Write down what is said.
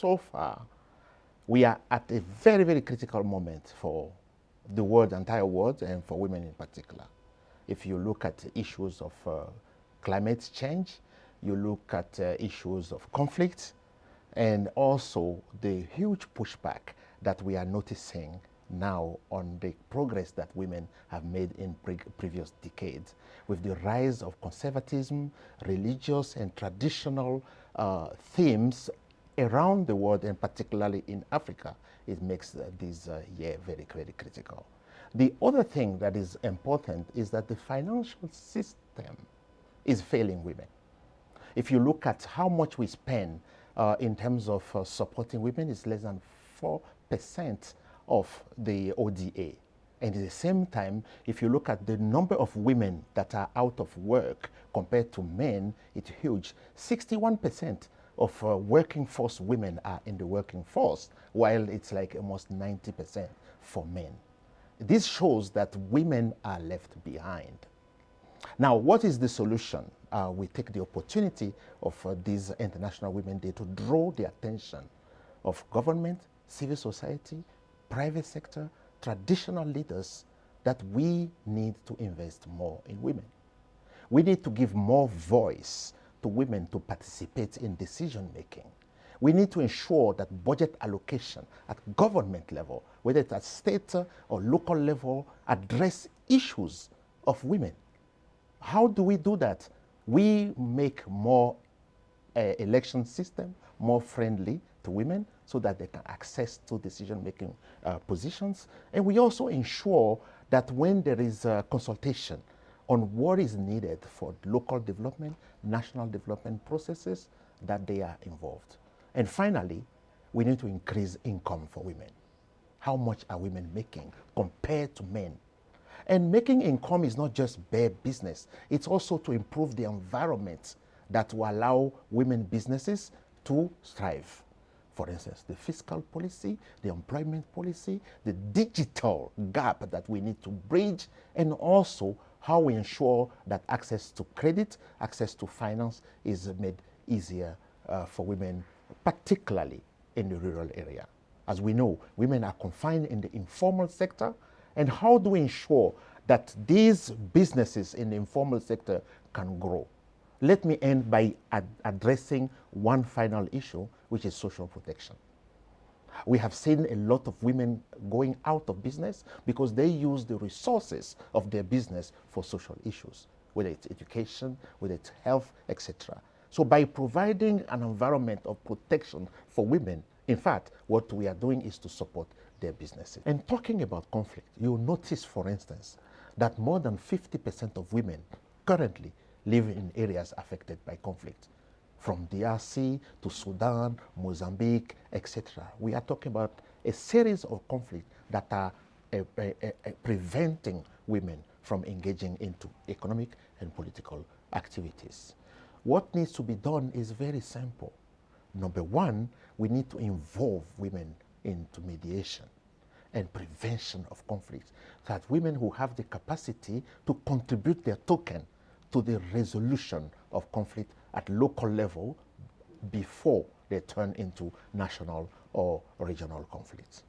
so far, we are at a very, very critical moment for the world, the entire world, and for women in particular. If you look at issues of climate change, you look at issues of conflict, and also the huge pushback that we are noticing now on the progress that women have made in previous decades, with the rise of conservatism, religious and traditional themes around the world, and particularly in Africa. It makes this year very, very critical. The other thing that is important is that the financial system is failing women. If you look at how much we spend in terms of supporting women, it's less than 4% of the ODA. And at the same time, if you look at the number of women that are out of work compared to men, it's huge. 61% of working force women are in the working force, while it's like almost 90% for men. This shows that women are left behind. Now, what is the solution? We take the opportunity of this International Women's Day to draw the attention of government, civil society, private sector, traditional leaders that we need to invest more in women. We need to give more voice to women to participate in decision making. We need to ensure that budget allocation at government level, whether it's at state or local level, address issues of women. How do we do that? We make more election system more friendly to women so that they can access to decision-making positions. And we also ensure that when there is a consultation on what is needed for local development, national development processes, that they are involved. And finally, we need to increase income for women. How much are women making compared to men? And making income is not just bare business. It's also to improve the environment that will allow women businesses to thrive. For instance, the fiscal policy, the employment policy, the digital gap that we need to bridge, and also how we ensure that access to credit, access to finance is made easier for women, particularly in the rural area. As we know, women are confined in the informal sector, and how do we ensure that these businesses in the informal sector can grow? Let me end by addressing one final issue, which is social protection. We have seen a lot of women going out of business because they use the resources of their business for social issues, whether it's education, whether it's health, etc. So by providing an environment of protection for women, in fact, what we are doing is to support their businesses. And talking about conflict, you'll notice, for instance, that more than 50% of women currently live in areas affected by conflict, from DRC to Sudan, Mozambique, etc. We are talking about a series of conflicts that are preventing women from engaging into economic and political activities. What needs to be done is very simple. Number one, we need to involve women into mediation and prevention of conflicts, so that women who have the capacity to contribute their token to the resolution of conflict at local level before they turn into national or regional conflicts.